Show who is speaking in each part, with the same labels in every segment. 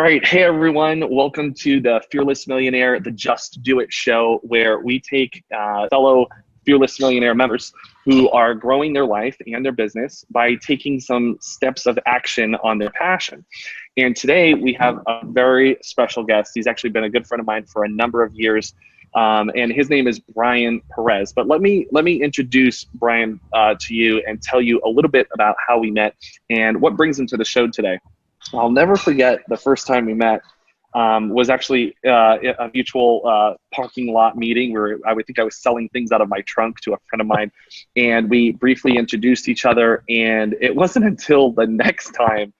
Speaker 1: All right. Hey, everyone. Welcome to the Fearless Millionaire, the Just Do It show, where we take fellow Fearless Millionaire members who are growing their life and their business by taking some steps of action on their passion. And today we have a very special guest. He's actually been a good friend of mine for a number of years. And his name is Bryan Perez. But let me introduce Bryan to you and tell you a little bit about how we met and what brings him to the show today. I'll never forget the first time we met was actually a mutual parking lot meeting where I would think I was selling things out of my trunk to a friend of mine, and we briefly introduced each other. And it wasn't until the next time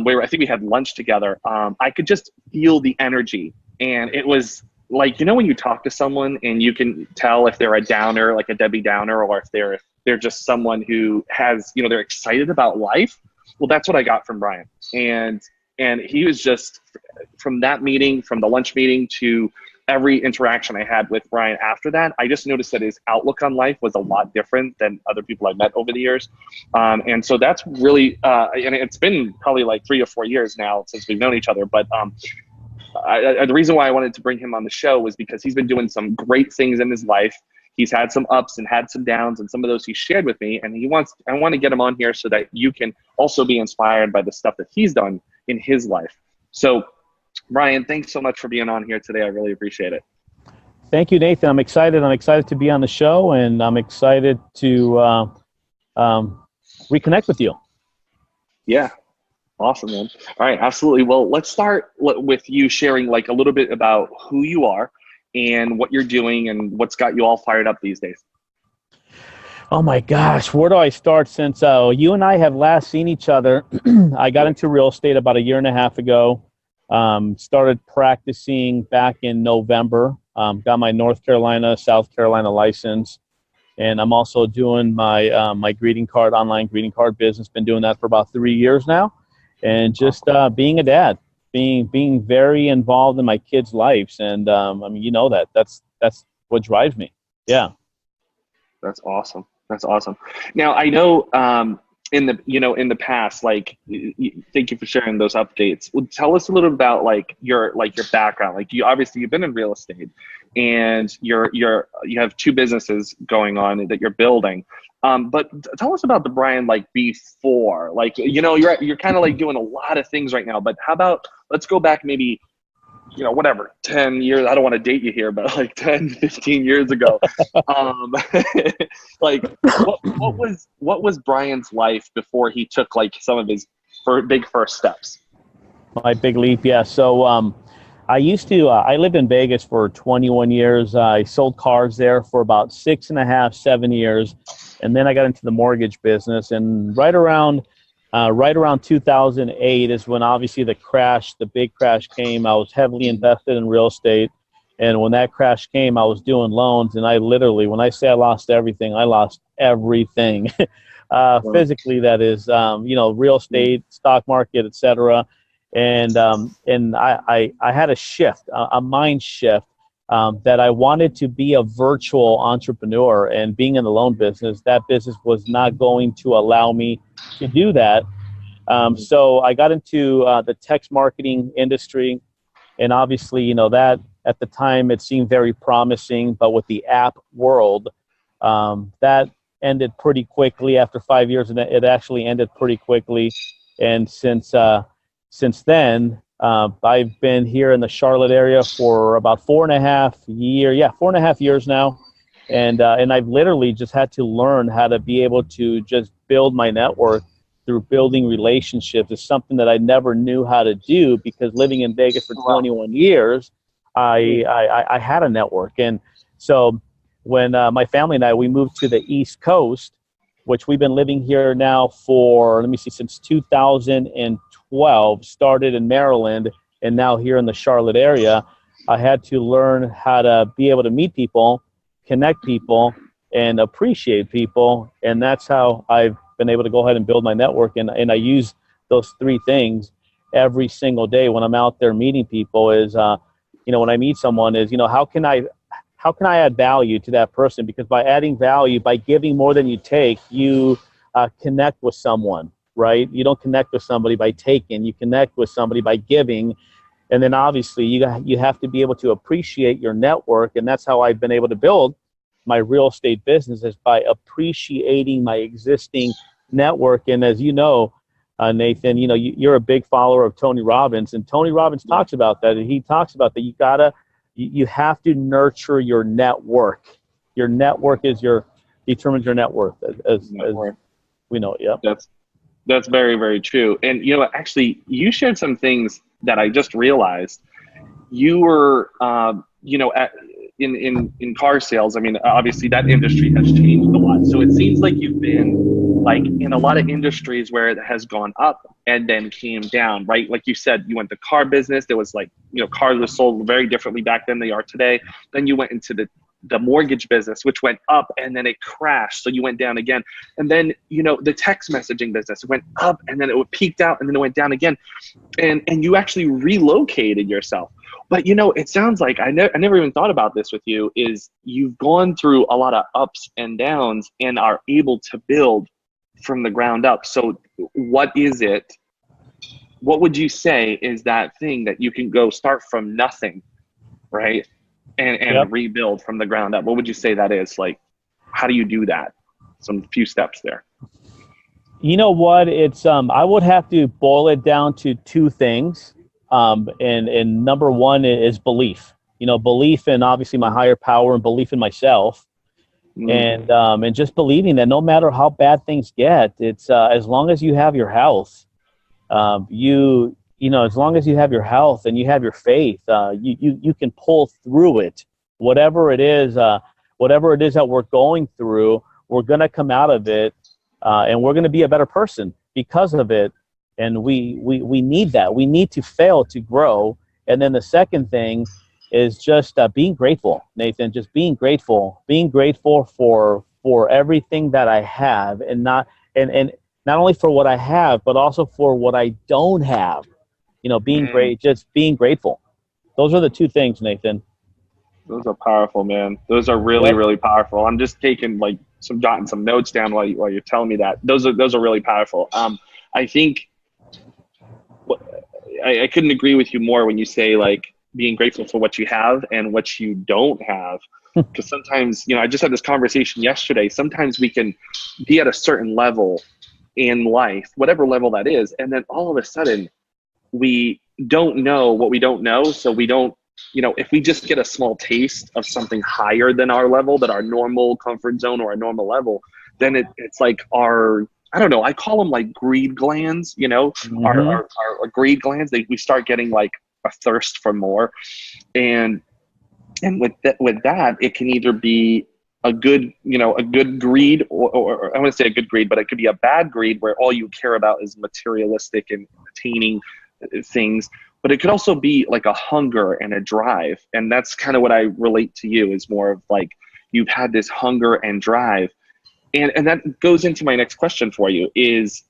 Speaker 1: where I think we had lunch together, I could just feel the energy. And it was like, you know, when you talk to someone and you can tell if they're a downer, like a Debbie Downer, or if they're just someone who has, you know, they're excited about life. Well, that's what I got from Bryan. And he was just, from that meeting, from the lunch meeting to every interaction I had with Bryan after that, I just noticed that his outlook on life was a lot different than other people I've met over the years. And so that's really, and it's been probably like 3 or 4 years now since we've known each other. But the reason why I wanted to bring him on the show was because he's been doing some great things in his life. He's had some ups and had some downs, and some of those he shared with me. And I want to get him on here so that you can also be inspired by the stuff that he's done in his life. So, Bryan, thanks so much for being on here today. I really appreciate it.
Speaker 2: Thank you, Nathan. I'm excited. I'm excited to be on the show, and I'm excited to reconnect with you.
Speaker 1: Yeah. Awesome, man. All right. Absolutely. Well, let's start with you sharing like a little bit about who you are and what you're doing and what's got you all fired up these days.
Speaker 2: Oh my gosh, where do I start? Since you and I have last seen each other, I got into real estate about 1.5 years ago. Started practicing back in November. Got my North Carolina, South Carolina license, and I'm also doing my online greeting card business. Been doing that for about 3 years now, and just being a dad. Being very involved in my kids' lives, and I mean, you know that's what drives me. Yeah,
Speaker 1: that's awesome. That's awesome. Now I know in the past, like, thank you for sharing those updates. Well, tell us a little about your background. Like, you've been in real estate, and you have 2 businesses going on that you're building. But tell us about the Bryan before. You're kind of like doing a lot of things right now. But how about, let's go back maybe, 10 years. I don't want to date you here, but like 10, 15 years ago. What was Bryan's life before he took some of his big first steps?
Speaker 2: My big leap, yeah. So I lived in Vegas for 21 years. I sold cars there for about 6.5, 7 years. And then I got into the mortgage business, and right around 2008 is when obviously the big crash came. I was heavily invested in real estate, and when that crash came, I was doing loans, and I literally, when I say I lost everything, I lost everything. Physically, that is, real estate, stock market, etc. And I had a shift, a mind shift. That I wanted to be a virtual entrepreneur, and being in the loan business, that business was not going to allow me to do that. So I got into the text marketing industry, and obviously, that at the time it seemed very promising, but with the app world, that ended pretty quickly after 5 years, and it actually ended pretty quickly. And since then, I've been here in the Charlotte area for about 4.5 years now. And I've literally just had to learn how to be able to just build my network through building relationships. Is something that I never knew how to do, because living in Vegas for 21 years, I had a network. And so when my family and we moved to the East Coast, which we've been living here now for, since 2012, started in Maryland and now here in the Charlotte area, I had to learn how to be able to meet people, connect people, and appreciate people. And that's how I've been able to go ahead and build my network. And I use those 3 things every single day when I'm out there meeting people. Is when I meet someone, is how can I add value to that person? Because by adding value, by giving more than you take, you connect with someone, right? You don't connect with somebody by taking, you connect with somebody by giving, And then obviously you have to be able to appreciate your network. And that's how I've been able to build my real estate business, is by appreciating my existing network. And as you know, Nathan, you know, you're a big follower of Tony Robbins, and Tony Robbins talks about that. And he talks about that you have to nurture your network. Your network determines your net worth, as we know it. Yeah.
Speaker 1: That's very, very true. And, you know, actually, you shared some things that I just realized. You were, you know, in car sales. I mean, obviously that industry has changed a lot. So it seems like you've been like in a lot of industries where it has gone up and then came down, right? Like you said, you went to car business. There was like, you know, cars were sold very differently back then than they are today. Then you went into the mortgage business, which went up and then it crashed. So you went down again. And then, you know, the text messaging business went up and then it peaked out and then it went down again. And you actually relocated yourself. But, you know, it sounds like, I never even thought about this with you, is you've gone through a lot of ups and downs and are able to build from the ground up. So what would you say is that thing that you can go start from nothing, right? And rebuild from the ground up? What would you say that is? Like, how do you do that? Some few steps there.
Speaker 2: You know what? It's I would have to boil it down to two things. And number one is belief. You know, belief in obviously my higher power and belief in myself. And just believing that no matter how bad things get, it's as long as you have your health, you know, as long as you have your health and you have your faith, you can pull through it. Whatever it is that we're going through, we're going to come out of it, and we're going to be a better person because of it. And we need that. We need to fail to grow. And then the second thing is just being grateful, Nathan. Just being grateful for everything that I have, and not only for what I have, but also for what I don't have. You know, being great, just being grateful. Those are the two things, Nathan.
Speaker 1: Those are powerful, man. Those are really, really powerful. I'm just taking jotting some notes down while you're telling me that. Those are really powerful. I think I couldn't agree with you more when you say like being grateful for what you have and what you don't have. Because sometimes, you know, I just had this conversation yesterday. Sometimes we can be at a certain level in life, whatever level that is, and then all of a sudden we don't know what we don't know. So we don't, you know, if we just get a small taste of something higher than our level, that our normal comfort zone or our normal level, then it's like I don't know, I call them like greed glands, you know, our greed glands, we start getting like a thirst for more. And with that, it can either be a good greed, or I want to say a good greed, but it could be a bad greed where all you care about is materialistic and attaining things. But it could also be like a hunger and a drive. And that's kind of what I relate to you, is more of like, you've had this hunger and drive. And that goes into my next question for you, is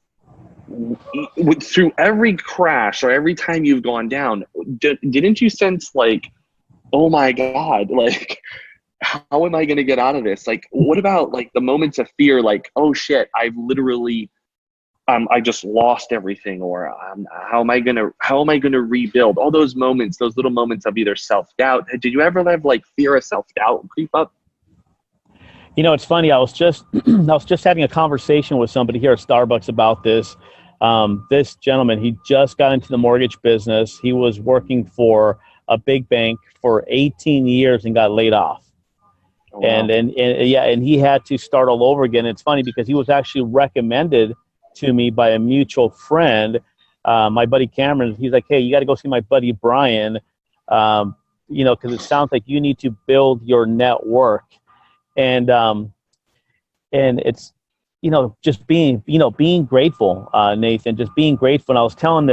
Speaker 1: through every crash or every time you've gone down, didn't you sense like, oh my God, like, how am I going to get out of this? Like, what about like the moments of fear? Like, oh shit, I've literally, I just lost everything, or how am I gonna rebuild? All those moments, those little moments of either self-doubt. Did you ever have like fear of self-doubt creep up?
Speaker 2: You know, it's funny. I was just having a conversation with somebody here at Starbucks about this. This gentleman, he just got into the mortgage business. He was working for a big bank for 18 years and got laid off. Oh, wow. And he had to start all over again. It's funny because he was actually recommended to me by a mutual friend, my buddy Cameron. He's like, hey, you got to go see my buddy Bryan, you know, because it sounds like you need to build your network. And it's, you know, just being grateful, Nathan, just being grateful. And I was telling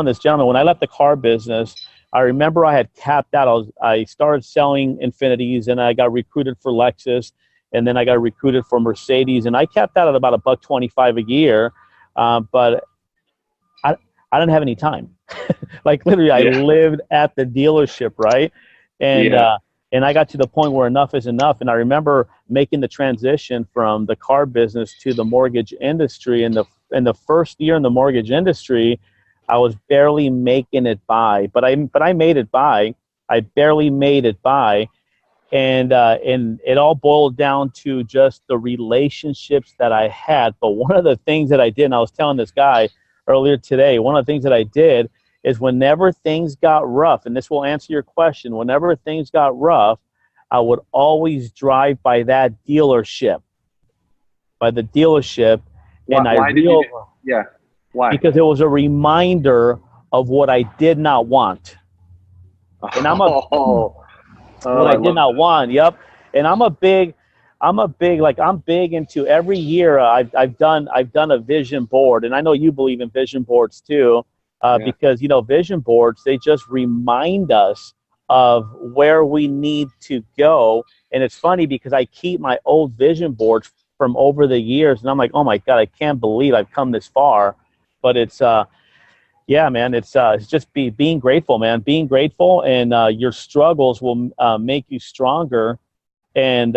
Speaker 2: this gentleman, when I left the car business, I remember I had capped out. I started selling Infinities, and I got recruited for Lexus, and then I got recruited for Mercedes, and I capped out at about $125 a year. But I didn't have any time. Like literally, I lived at the dealership, right? And I got to the point where enough is enough. And I remember making the transition from the car business to the mortgage industry. And the first year in the mortgage industry, I was barely making it by, but I made it by. I barely made it by, and it all boiled down to just the relationships that I had. But one of the things that I did, and I was telling this guy earlier today, one of the things that I did is whenever things got rough, and this will answer your question, whenever things got rough, I would always drive by that dealership, and
Speaker 1: Why did you? Yeah. Why?
Speaker 2: because it was a reminder of what I did not want. And what I did not want. Yep. And I'm big into every year. I've done a vision board, and I know you believe in vision boards too, because vision boards, they just remind us of where we need to go. And it's funny because I keep my old vision boards from over the years, and I'm like, oh my God, I can't believe I've come this far. But it's yeah, man, it's just being grateful, man. Being grateful, and your struggles will make you stronger, and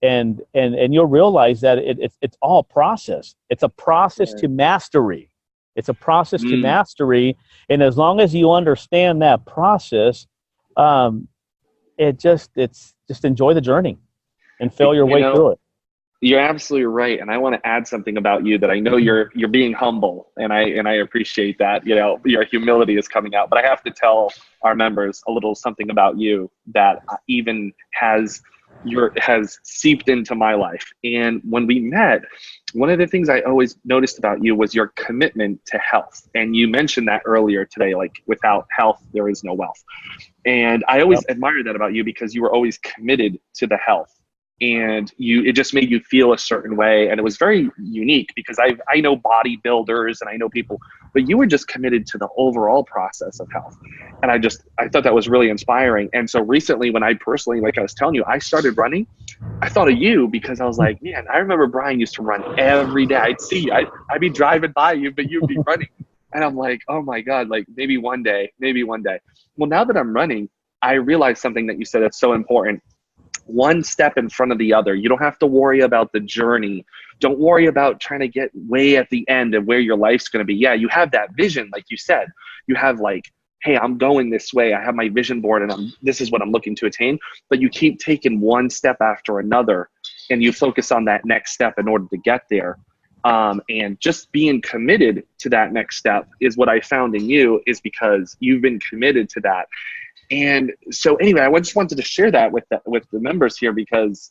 Speaker 2: you'll realize that it's all process. It's a process to mastery. It's a process to mastery, and as long as you understand that process, it's just enjoy the journey and feel your way through it.
Speaker 1: You're absolutely right, and I want to add something about you that I know you're being humble, and I appreciate that. Your humility is coming out. But I have to tell our members a little something about you that even has seeped into my life. And when we met, one of the things I always noticed about you was your commitment to health. And you mentioned that earlier today, like without health, there is no wealth. And I always admired that about you because you were always committed to the health. And it just made you feel a certain way. And it was very unique because I know bodybuilders and I know people, but you were just committed to the overall process of health. And I thought that was really inspiring. And so recently when I personally, like I was telling you, I started running, I thought of you because I was like, man, I remember Bryan used to run every day. I'd be driving by you, but you'd be running. And I'm like, oh my God, like maybe one day. Well, now that I'm running, I realized something that you said that's so important. One step in front of the other. You don't have to worry about the journey. Don't worry about trying to get way at the end of where your life's going to be. Yeah, you have that vision, like you said. You have like, hey, I'm going this way. I have my vision board, and this is what I'm looking to attain. But you keep taking one step after another, and you focus on that next step in order to get there. And just being committed to that next step is what I found in you, is because you've been committed to that. And so anyway, I just wanted to share that with the members here, because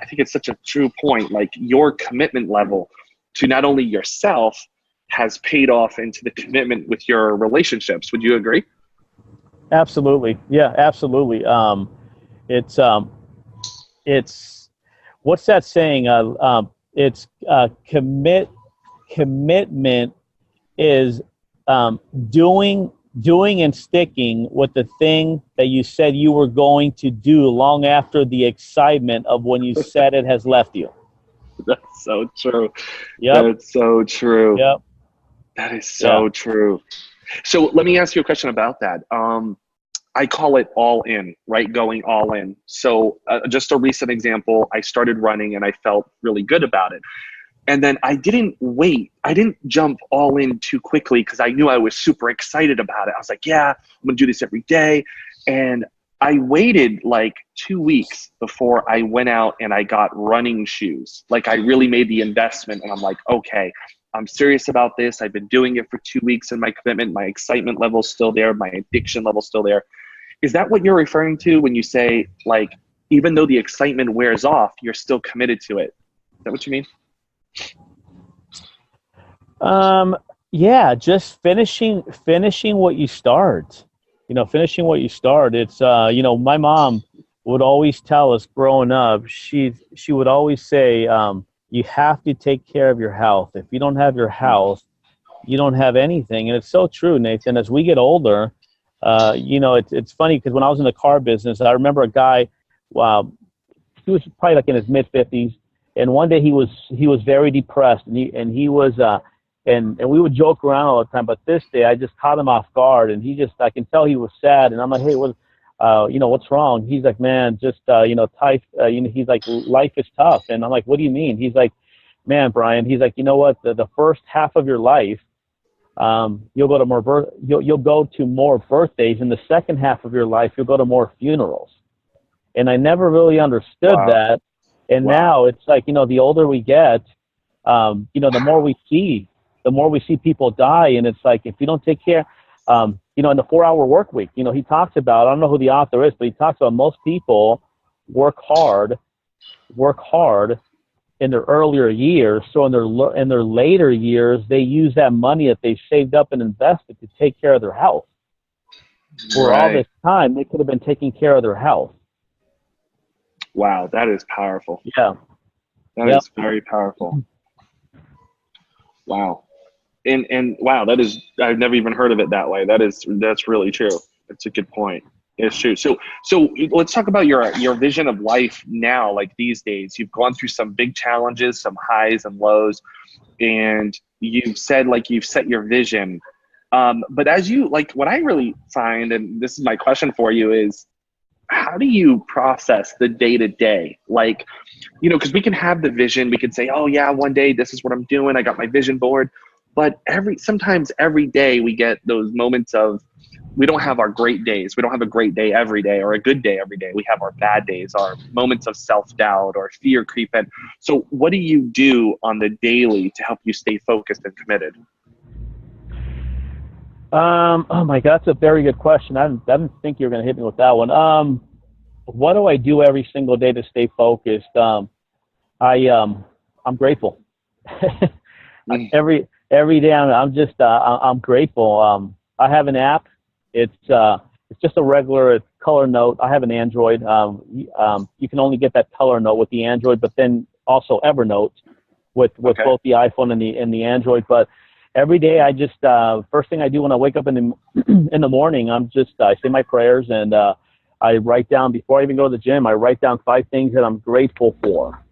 Speaker 1: I think it's such a true point. Like your commitment level to not only yourself has paid off into the commitment with your relationships. Would you agree?
Speaker 2: Absolutely. Yeah, absolutely. It's what's that saying? It's commitment is doing and sticking with the thing that you said you were going to do long after the excitement of when you said it has left you.
Speaker 1: That's so true.
Speaker 2: Yep.
Speaker 1: That's so true.
Speaker 2: Yep.
Speaker 1: That is so true. So let me ask you a question about that. I call it all in, right? Going all in. So just a recent example, I started running and I felt really good about it. And then I didn't wait. I didn't jump all in too quickly because I knew I was super excited about it. I was like, yeah, I'm going to do this every day. And I waited like 2 weeks before I went out and I got running shoes. Like I really made the investment, and I'm like, okay, I'm serious about this. I've been doing it for 2 weeks, and my commitment, my excitement level's still there. My addiction level's still there. Is that what you're referring to when you say, like, even though the excitement wears off, you're still committed to it? Is that what you mean?
Speaker 2: Yeah, just finishing what you start. Finishing what you start. It's my mom would always tell us growing up, she would always say, you have to take care of your health. If you don't have your health, you don't have anything. And it's so true, Nathan. As we get older, it's funny because when I was in the car business, I remember a guy, he was probably like in his mid-50s. And one day he was very depressed, and he was and we would joke around all the time. But this day I just caught him off guard, and I can tell he was sad. And I'm like, hey, what's wrong? He's like, man, just he's like, life is tough. And I'm like, what do you mean? He's like, man, Bryan. He's like, you know what? The first half of your life You'll go to you'll go to more birthdays. In the second half of your life, you'll go to more funerals. And I never really understood that. And now it's like, the older we get, the more we see people die. And it's like, if you don't take care, in the 4-hour work week, he talks about, I don't know who the author is, but he talks about most people work hard in their earlier years. So in their later years, they use that money that they saved up and invested to take care of their health. For all this time, they could have been taking care of their health.
Speaker 1: Wow, that is powerful.
Speaker 2: Yeah.
Speaker 1: That is very powerful. Wow. And wow, I've never even heard of it that way. That's really true. That's a good point. It's true. So let's talk about your vision of life now, like these days. You've gone through some big challenges, some highs and lows, and you've said you've set your vision. But as you what I really find, and this is my question for you, is how do you process the day-to-day? Because we can have the vision, we can say, oh yeah, one day this is what I'm doing, I got my vision board. But sometimes every day we get those moments of, we don't have our great days. We don't have a great day every day or a good day every day. We have our bad days, our moments of self-doubt or fear creep in. So what do you do on the daily to help you stay focused and committed?
Speaker 2: Oh my God, that's a very good question. I didn't think you were going to hit me with that one. What do I do every single day to stay focused? I'm grateful. Every day I'm grateful. I have an app. It's just a regular color note. I have an Android. You can only get that color note with the Android, but then also Evernote with both the iPhone and the Android. But every day I just first thing I do when I wake up in the morning, I say my prayers, and I write down, before I even go to the gym, I write down 5 things that I'm grateful for.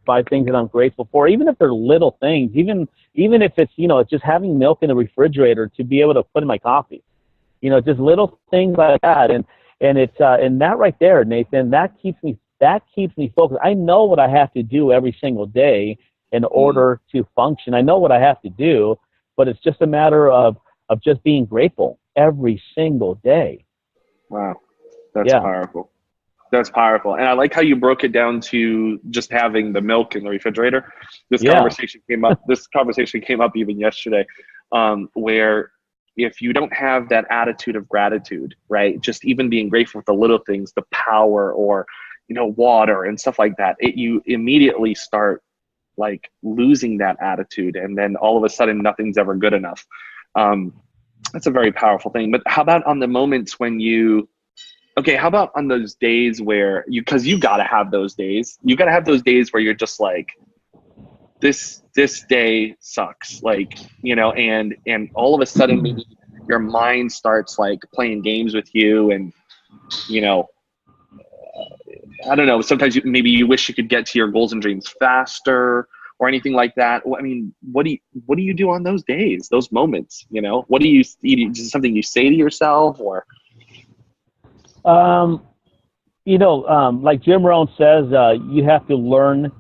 Speaker 2: 5 things that I'm grateful for, even if they're little things, even if it's, it's just having milk in the refrigerator to be able to put in my coffee, just little things like that. And it's, and that right there, Nathan, that keeps me focused. I know what I have to do every single day in order to function. I know what I have to do, but it's just a matter of just being grateful every single day.
Speaker 1: Wow. That's powerful. That's powerful. And I like how you broke it down to just having the milk in the refrigerator. This conversation came up even yesterday, where if you don't have that attitude of gratitude, right? Just even being grateful for the little things, the power, or, water and stuff like that, you immediately start losing that attitude. And then all of a sudden nothing's ever good enough. That's a very powerful thing. But how about on the moments when how about on those days where because you got to have those days. You got to have those days where you're just this day sucks. And all of a sudden maybe your mind starts playing games with you, and, I don't know, sometimes maybe you wish you could get to your goals and dreams faster or anything like that. I mean, what do you do on those days, those moments? What do you, is it something you say to yourself, or?
Speaker 2: Like Jim Rohn says, you have to learn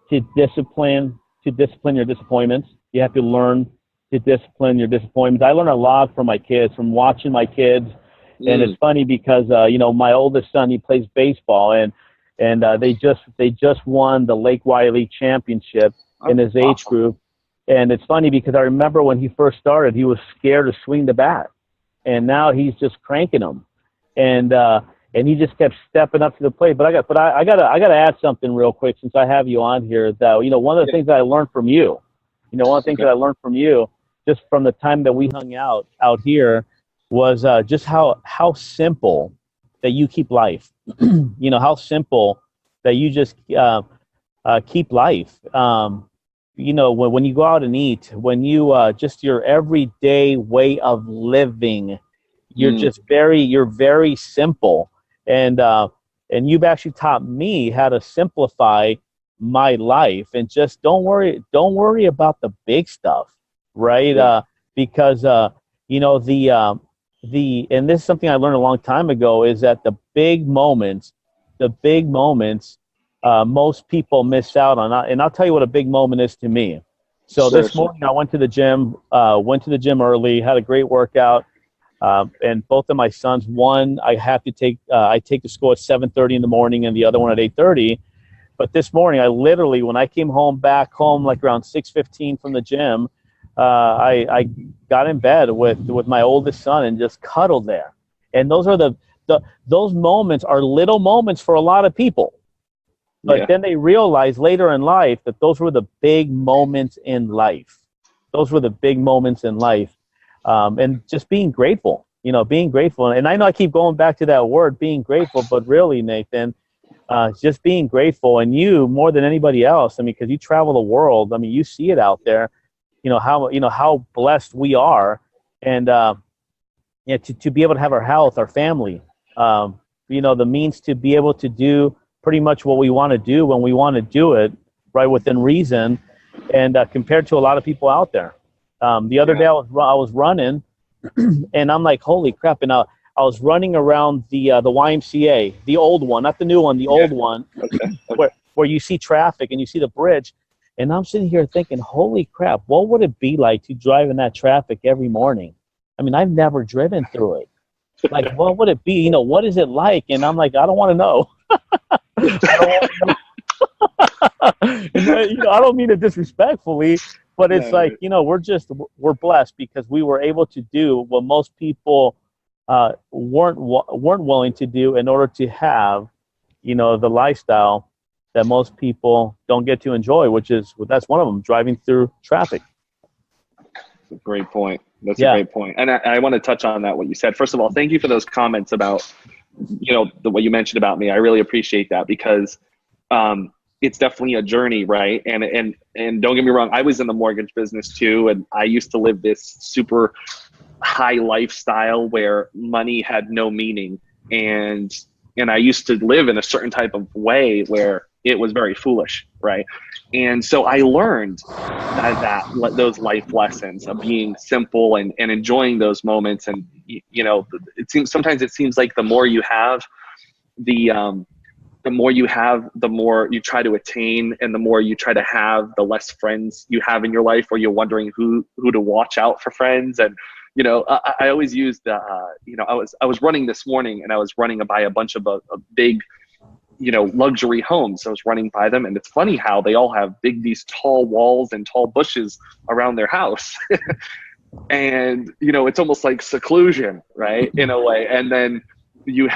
Speaker 2: to discipline your disappointments. You have to learn to discipline your disappointments. I learn a lot from my kids, from watching my kids. And it's funny because, my oldest son, he plays baseball, and they just won the Lake Wiley championship in his age group. And it's funny because I remember when he first started, he was scared to swing the bat, and now he's just cranking them. And he just kept stepping up to the plate. But I gotta add something real quick, since I have you on here. That one of the things that I learned from you, just from the time that we hung out here, was just how simple that you keep life. How simple that you just keep life. When you go out and eat, when you just your everyday way of living. You're very simple, and you've actually taught me how to simplify my life, and just don't worry about the big stuff, right? Because and this is something I learned a long time ago, is that the big moments, most people miss out on. And I'll tell you what a big moment is to me. So
Speaker 1: Sure,
Speaker 2: this
Speaker 1: sure.
Speaker 2: morning I went to the gym early, had a great workout. And both of my sons, one I have to take, I take to school at 7:30 in the morning and the other one at 8:30. But this morning, I literally, when I came back home, like around 6:15 from the gym, I got in bed with my oldest son and just cuddled there. And those are those moments are little moments for a lot of people. But
Speaker 1: Yeah.
Speaker 2: then they realize later in life that those were the big moments in life. Those were the big moments in life. And just being grateful, being grateful. And I know I keep going back to that word, being grateful, but really, Nathan, just being grateful. And you, more than anybody else, I mean, because you travel the world, I mean, you see it out there, how blessed we are. And to be able to have our health, our family, the means to be able to do pretty much what we want to do when we want to do it, right, within reason, and compared to a lot of people out there. The other day I was running, and I'm like, holy crap! And I was running around the YMCA, the old one, not the new one, the old one,
Speaker 1: Okay.
Speaker 2: where you see traffic and you see the bridge, and I'm sitting here thinking, holy crap! What would it be like to drive in that traffic every morning? I mean, I've never driven through it. Like, what would it be? What is it like? And I'm like, I don't want to know. I don't want to know. I don't mean it disrespectfully, but it's like, we're blessed because we were able to do what most people weren't willing to do in order to have, the lifestyle that most people don't get to enjoy, that's one of them, driving through traffic.
Speaker 1: That's a great point. That's a great point. And I want to touch on that, what you said. First of all, thank you for those comments about, what you mentioned about me. I really appreciate that because it's definitely a journey, right? And don't get me wrong, I was in the mortgage business too, and I used to live this super high lifestyle where money had no meaning, and I used to live in a certain type of way where it was very foolish, right? And so I learned those life lessons of being simple and enjoying those moments. And sometimes it seems like the more you have, the more you try to attain, and the more you try to have, the less friends you have in your life, where you're wondering who to watch out for friends. And I always use I was running this morning, and I was running by a bunch of big luxury homes. So I was running by them, and it's funny how they all have these tall walls and tall bushes around their house. And it's almost like seclusion, right, in a way. And then you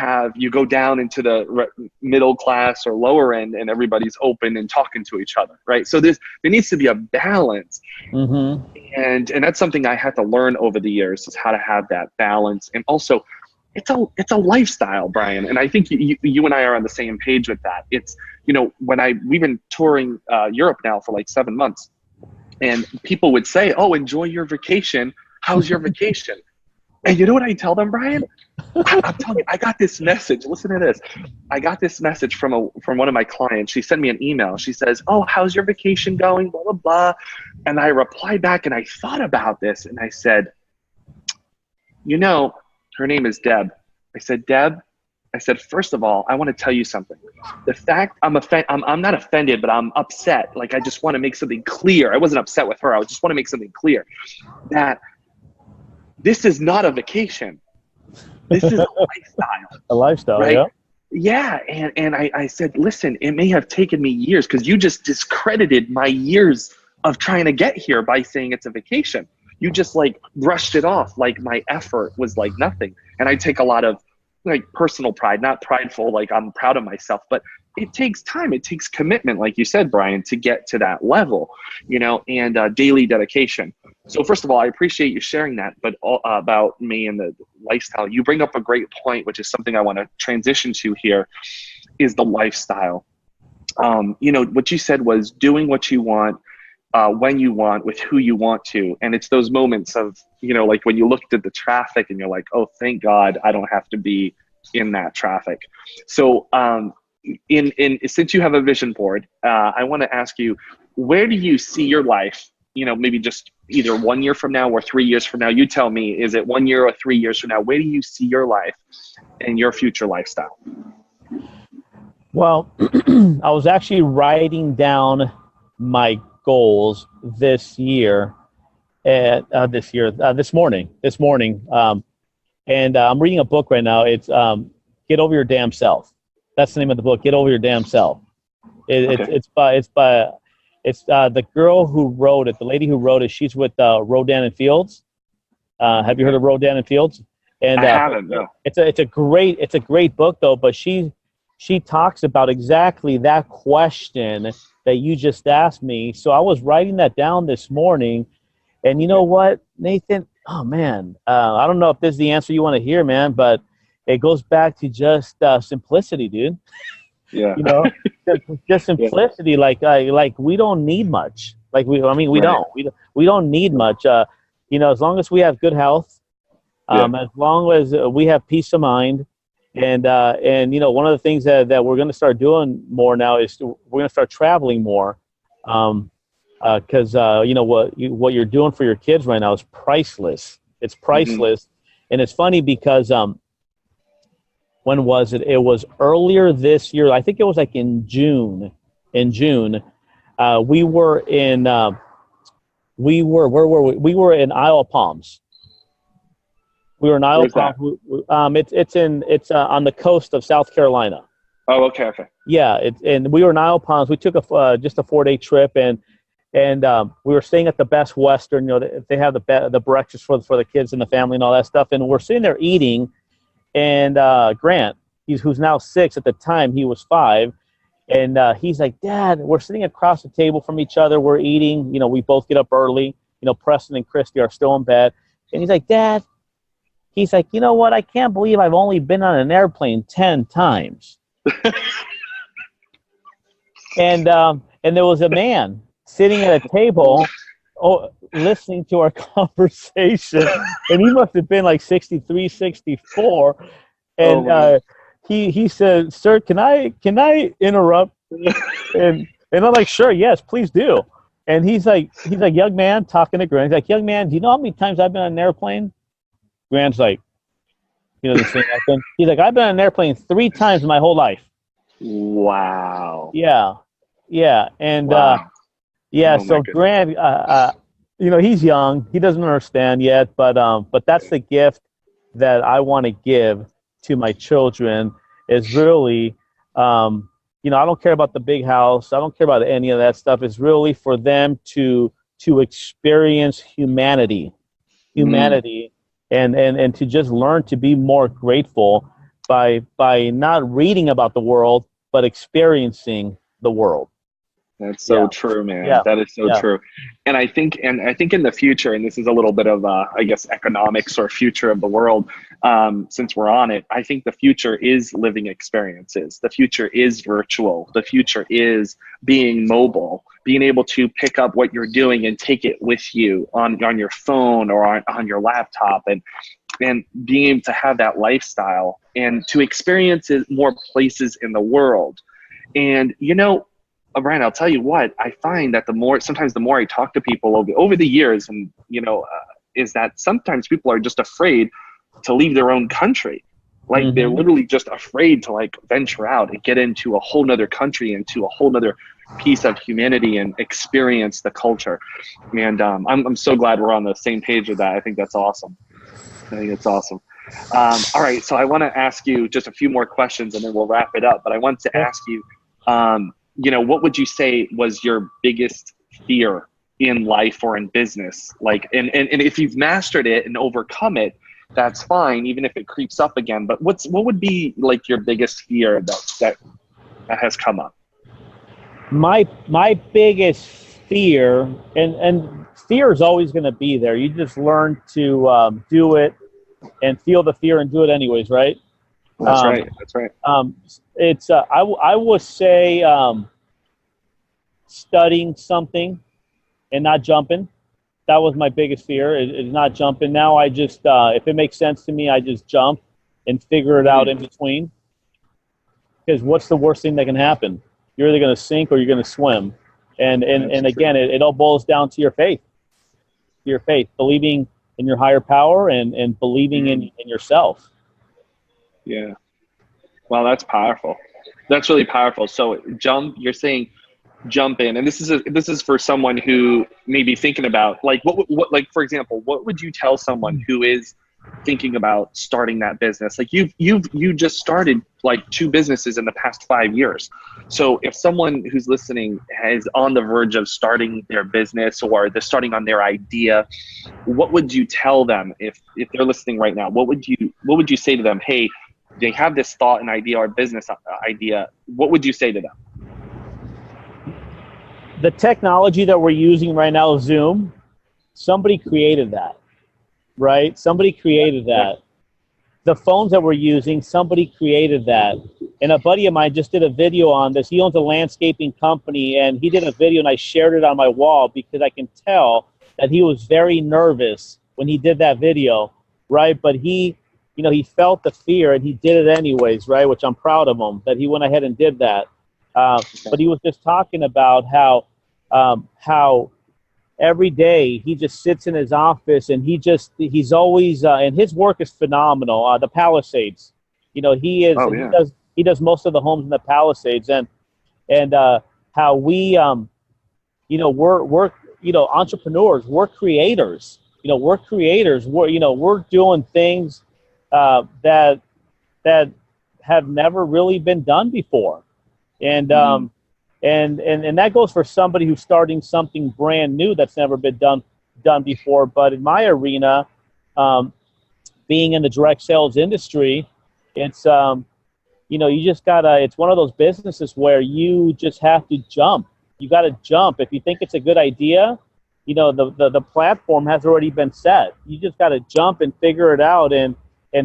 Speaker 1: go down into the middle class or lower end, and everybody's open and talking to each other, right? So there needs to be a balance.
Speaker 2: Mm-hmm.
Speaker 1: And that's something I had to learn over the years, is how to have that balance. And also, it's a lifestyle, Bryan. And I think you and I are on the same page with that. It's, we've been touring Europe now for like 7 months, and people would say, "Oh, enjoy your vacation. How's your vacation?" And you know what I tell them, Bryan? I'm telling you, I got this message. Listen to this. I got this message from one of my clients. She sent me an email. She says, "Oh, how's your vacation going? Blah, blah, blah." And I replied back, and I thought about this, and I said, her name is Deb. I said, "Deb," I said, "first of all, I want to tell you something. The fact I'm not offended, but I'm upset. Like, I just want to make something clear. I wasn't upset with her. I just want to make something clear that this is not a vacation. This is a lifestyle."
Speaker 2: A lifestyle,
Speaker 1: right?
Speaker 2: Yeah.
Speaker 1: Yeah. And I said, "Listen, it may have taken me years, because you just discredited my years of trying to get here by saying it's a vacation. You just like brushed it off like my effort was like nothing." And I take a lot of like personal pride, not prideful, like I'm proud of myself, but it takes time. It takes commitment, like you said, Bryan, to get to that level, and daily dedication. So first of all, I appreciate you sharing that, but about me and the lifestyle, you bring up a great point, which is something I want to transition to here, is the lifestyle. What you said was doing what you want, when you want, with who you want to. And it's those moments of, like when you looked at the traffic and you're like, "Oh, thank God I don't have to be in that traffic." So since you have a vision board, I want to ask you, where do you see your life, maybe just either 1 year from now or 3 years from now? You tell me, is it 1 year or 3 years from now? Where do you see your life and your future lifestyle?
Speaker 2: Well, I was actually writing down my goals this year, and this morning, and I'm reading a book right now. It's Get Over Your Damn Self. That's the name of the book. Get Over Your Damn Self. It's the girl who wrote it. The lady who wrote it. She's with Rodan and Fields. Have you heard of Rodan and Fields? And
Speaker 1: I haven't. No.
Speaker 2: It's a great book though. But she talks about exactly that question that you just asked me. So I was writing that down this morning, and you know what, Nathan? Oh man, I don't know if this is the answer you want to hear, man, but it goes back to just simplicity, dude.
Speaker 1: Yeah.
Speaker 2: You know, just simplicity. Yeah. Like we don't need much. We don't need much. You know, as long as we have good health, as long as we have peace of mind, and you know, one of the things that we're going to start doing more now is we're going to start traveling more, because you know what you're doing for your kids right now is priceless. It's priceless, and it's funny because when was it? It was earlier this year. I think it was like in June. We were in where were we? We were in Isle of Palms. We were in Isle of Palms. It's on the coast of South Carolina.
Speaker 1: Oh, okay.
Speaker 2: Yeah, and we were in Isle of Palms. We took just a 4-day trip, and we were staying at the Best Western. You know, they have the breakfast for the kids and the family and all that stuff. And we're sitting there eating, and Grant, who's now 6, at the time he was 5, and he's like, Dad, we're sitting across the table from each other. We're eating. You know, we both get up early. You know, Preston and Christy are still in bed, and he's like, Dad. He's like, you know what? I can't believe I've only been on an airplane 10 times. And there was a man sitting at a table, listening to our conversation, and he must have been like 63, 64. And he said, "Sir, can I interrupt?" And I'm like, "Sure, yes, please do." And he's like, young man, talking to Grant. He's like, young man, do you know how many times I've been on an airplane? Grant's like, he doesn't say nothing. He's like, I've been on an airplane 3 times in my whole life.
Speaker 1: Wow.
Speaker 2: Yeah. And
Speaker 1: wow.
Speaker 2: So Grant, you know, he's young. He doesn't understand yet, but that's the gift that I want to give to my children is really, you know, I don't care about the big house. I don't care about any of that stuff. It's really for them to experience humanity. And to just learn to be more grateful by not reading about the world, but experiencing the world.
Speaker 1: That's so true, man. Yeah. That is so true. And I think in the future, and this is a little bit of, I guess, economics or future of the world, since we're on it, I think the future is living experiences. The future is virtual. The future is being mobile, being able to pick up what you're doing and take it with you on your phone or on your laptop, and being able to have that lifestyle and to experience more places in the world. And, you know, Bryan, I'll tell you what, I find that sometimes the more I talk to people over the years, and, you know, is that sometimes people are just afraid to leave their own country. Like they're literally just afraid to like venture out and get into a whole nother country, into a whole nother piece of humanity and experience the culture. And I'm so glad we're on the same page with that. I think that's awesome. All right. So I want to ask you just a few more questions and then we'll wrap it up. But I want to ask you, you know, what would you say was your biggest fear in life or in business? Like, and if you've mastered it and overcome it, that's fine, even if it creeps up again. But what would be like your biggest fear that has come up?
Speaker 2: My biggest fear, and fear is always going to be there. You just learn to do it and feel the fear and do it anyways, right?
Speaker 1: That's right. That's right.
Speaker 2: It's I would say studying something and not jumping. That was my biggest fear, is not jumping. Now I just, if it makes sense to me, I just jump and figure it out in between. Because what's the worst thing that can happen? You're either going to sink or you're going to swim. And again, it all boils down to your faith. Your faith, believing in your higher power and believing in yourself.
Speaker 1: Yeah. Well, that's powerful. That's really powerful. So jump, you're saying jump in, and this is for someone who may be thinking about, like, what like, for example, what would you tell someone who is thinking about starting that business? Like, you just started like 2 businesses in the past 5 years. So if someone who's listening is on the verge of starting their business, or they're starting on their idea, what would you tell them if they're listening right now? What would you say to them? Hey, they have this thought and idea or business idea. What would you say to them?
Speaker 2: The technology that we're using right now, Zoom, somebody created that, right? Somebody created that. The phones that we're using, somebody created that. And a buddy of mine just did a video on this. He owns a landscaping company, and he did a video, and I shared it on my wall because I can tell that he was very nervous when he did that video, right? But he, you know, he felt the fear, and he did it anyways, right? Which I'm proud of him that he went ahead and did that. But he was just talking about how every day he just sits in his office, and he's always and his work is phenomenal. The Palisades, you know, he does most of the homes in the Palisades, and how we you know, we're you know, entrepreneurs, we're creators, you know, we're doing things that have never really been done before. And and that goes for somebody who's starting something brand new that's never been done before. But in my arena, being in the direct sales industry, it's you know, you just gotta. It's one of those businesses where you just have to jump. You got to jump. If you think it's a good idea, you know, the platform has already been set. You just got to jump and figure it out, and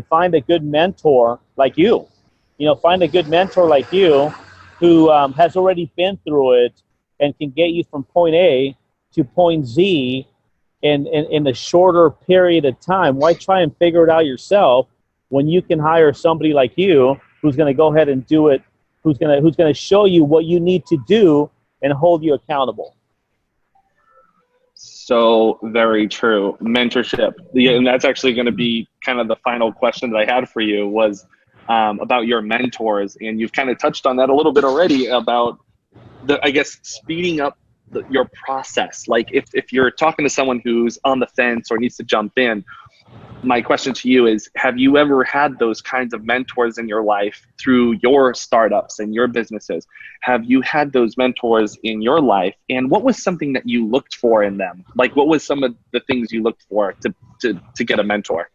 Speaker 2: find a good mentor like you. You know, find a good mentor like you, who has already been through it and can get you from point A to point Z in a shorter period of time. Why try and figure it out yourself when you can hire somebody like you who's going to go ahead and do it, who's going to show you what you need to do and hold you accountable?
Speaker 1: So very true. Mentorship. Yeah, and that's actually going to be kind of the final question that I had for you was about your mentors. And you've kind of touched on that a little bit already about I guess, speeding up your process. Like if you're talking to someone who's on the fence or needs to jump in, my question to you is, have you ever had those kinds of mentors in your life through your startups and your businesses? Have you had those mentors in your life? And what was something that you looked for in them? Like, what was some of the things you looked for to get a mentor?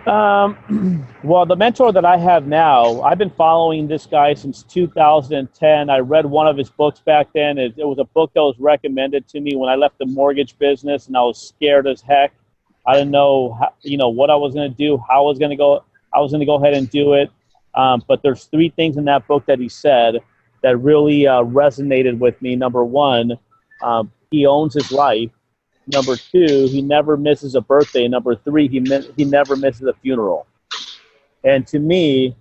Speaker 2: Well, the mentor that I have now, I've been following this guy since 2010. I read one of his books back then. It was a book that was recommended to me when I left the mortgage business, and I was scared as heck. I didn't know what I was going to do, how I was going to go. I was going to go ahead and do it. But there's 3 things in that book that he said that really resonated with me. Number 1, he owns his life. Number 2, he never misses a birthday. Number 3, he never misses a funeral. And to me,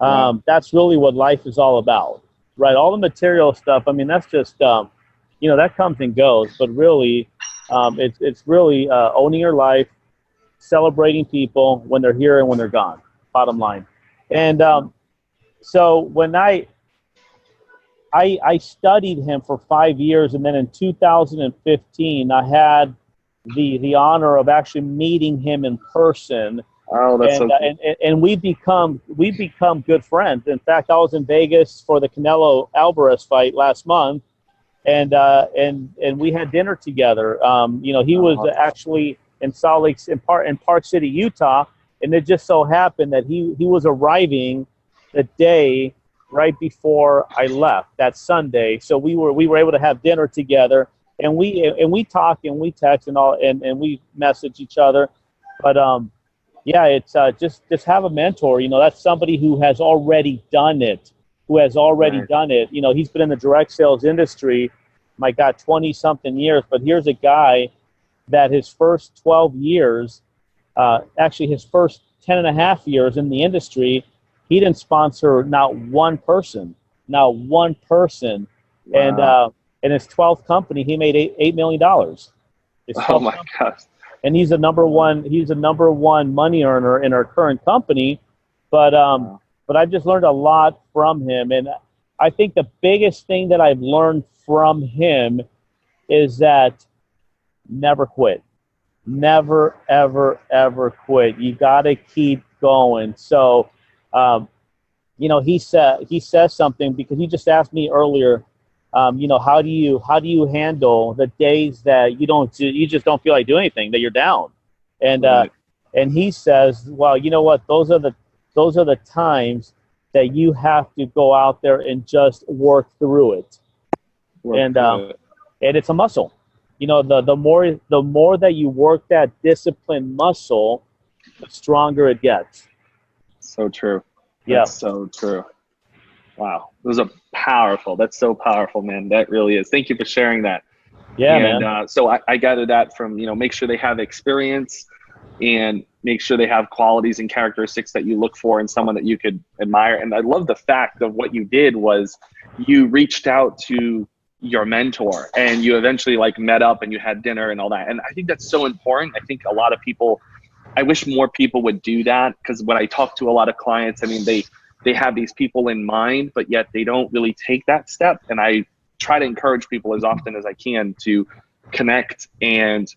Speaker 2: that's really what life is all about, right? All the material stuff, I mean, that's just, that comes and goes. But really, it's really owning your life, celebrating people when they're here and when they're gone, bottom line. And so when I studied him for 5 years, and then in 2015, I had the honor of actually meeting him in person.
Speaker 1: Oh, that's so cool.
Speaker 2: And we become good friends. In fact, I was in Vegas for the Canelo Alvarez fight last month, and we had dinner together. He was actually in Salt Lake, in Park City, Utah, and it just so happened that he was arriving the day right before I left, that Sunday. So we were able to have dinner together, and we talk and we text and all, and we message each other. But it's just have a mentor. That's somebody who has already done it. Done it. He's been in the direct sales industry, my God, 20 something years. But here's a guy that his first 12 years, actually his first 10 and a half years in the industry, he didn't sponsor not one person. Wow. And in his 12th company, he made $8 million.
Speaker 1: Oh my gosh.
Speaker 2: And he's a number one money earner in our current company. But I just learned a lot from him. And I think the biggest thing that I've learned from him is that never quit. Never, ever, ever quit. You got to keep going. So, you know, he says something, because he just asked me earlier, you know, how do you handle the days that you just don't feel like doing anything, that you're down? And
Speaker 1: Right.
Speaker 2: and he says, well, you know what? Those are the times that you have to go out there and just work through it. And it's a muscle. You know, the more that you work that discipline muscle, the stronger it gets.
Speaker 1: So true.
Speaker 2: Yeah.
Speaker 1: That's so true. Wow. Those are powerful. That's so powerful, man. That really is. Thank you for sharing that.
Speaker 2: Yeah,
Speaker 1: And
Speaker 2: man.
Speaker 1: so I gathered that from, you know, make sure they have experience and make sure they have qualities and characteristics that you look for in someone that you could admire. And I love the fact of what you did was you reached out to your mentor and you eventually like met up and you had dinner and all that. And I think that's so important. I think a lot of people, I wish more people would do that, because when I talk to a lot of clients, I mean, they have these people in mind, but yet they don't really take that step. And I try to encourage people as often as I can to connect and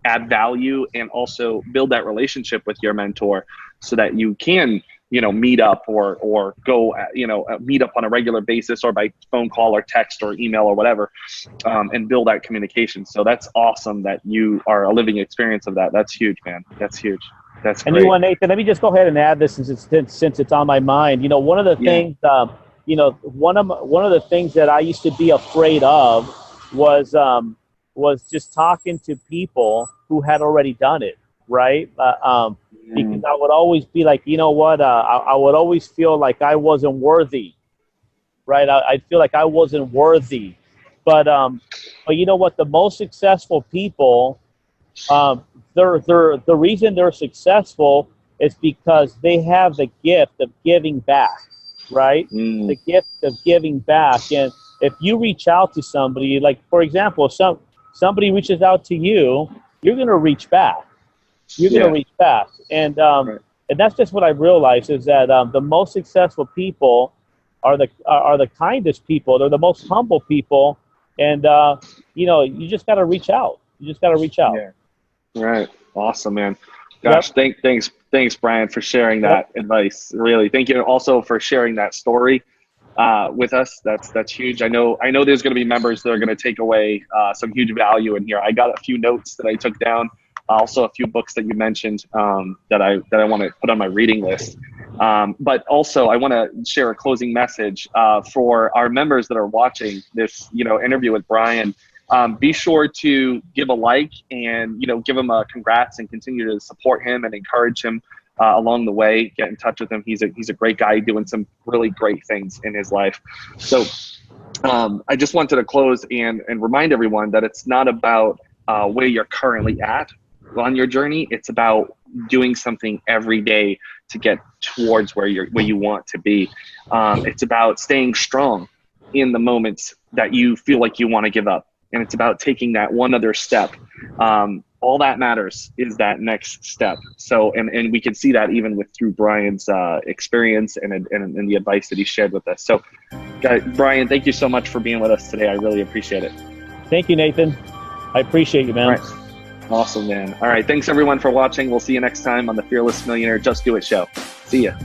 Speaker 1: add value, and also build that relationship with your mentor so that you can, you know, meet up or go, you know, meet up on a regular basis, or by phone call or text or email or whatever, and build that communication. So that's awesome that you are a living experience of that. That's huge, man. That's huge. That's great.
Speaker 2: And you know what, Nathan, let me just go ahead and add this, since it's on my mind. You know, one of the things, you know, one of the things that I used to be afraid of was just talking to people who had already done it, right? Because I would always be like, you know what, I would always feel like I wasn't worthy, right? I'd feel like I wasn't worthy. But you know what, the most successful people, the reason they're successful is because they have the gift of giving back, right? The gift of giving back. And if you reach out to somebody, like, for example, if somebody reaches out to you, you're going to reach back. You're going to reach back. And and that's just what I realized, is that the most successful people are the kindest people. They're the most humble people. And, you know, you just got to reach out. You just got to reach out.
Speaker 1: Yeah. Right. Awesome, man. Gosh, thanks, Bryan, for sharing that advice. Really, thank you also for sharing that story with us. That's huge. I know there's going to be members that are going to take away some huge value in here. I got a few notes that I took down. Also, a few books that you mentioned that I want to put on my reading list. But also, I want to share a closing message for our members that are watching this, you know, interview with Bryan. Be sure to give a like and, you know, give him a congrats, and continue to support him and encourage him along the way. Get in touch with him. He's a great guy doing some really great things in his life. So I just wanted to close and remind everyone that it's not about where you're currently at on your journey. It's about doing something every day to get towards where you want to be. It's about staying strong in the moments that you feel like you want to give up. And it's about taking that one other step. All that matters is that next step. So, and we can see that even through Bryan's experience and the advice that he shared with us. So, guys, Bryan, thank you so much for being with us today. I really appreciate it.
Speaker 2: Thank you, Nathan. I appreciate you, man.
Speaker 1: All right. Awesome, man. All right. Thanks, everyone, for watching. We'll see you next time on the Fearless Millionaire Just Do It show. See ya.